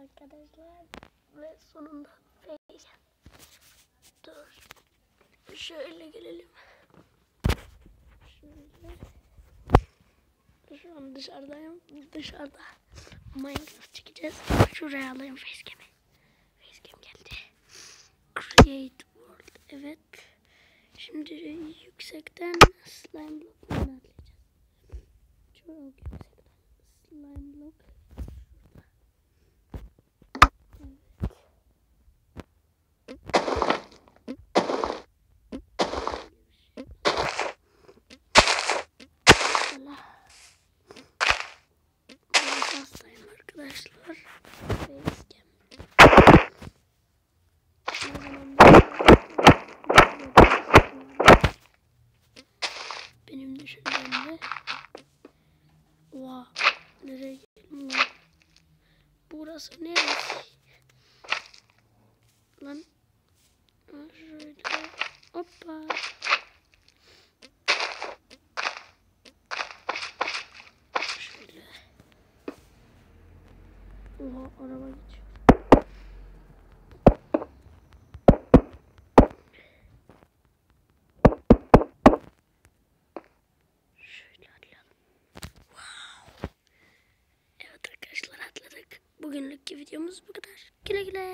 arkadaşlar ve sonunda face. Dur. Şöyle gelelim. Şöyle. Şu an dışarıdayım. Dışarıda Minecraft çekeceğiz. Şuraya alayım facecam'i. Facecam geldi. Create world. Evet. Şimdi yüksekten slime block'unu atlayacağız. Çok yüksekten slime block. Hastayım arkadaşlar. Facecam. Benim düşüncemde. Wow. Nereye geldim lan? Burası neresi? Lan. Şöyle. Hoppa. Şöyle. Oha, araba geçiyor. Şöyle atlayalım. Wow. Evet arkadaşlar, atladık. Bugünlük videomuz bu kadar. Güle güle.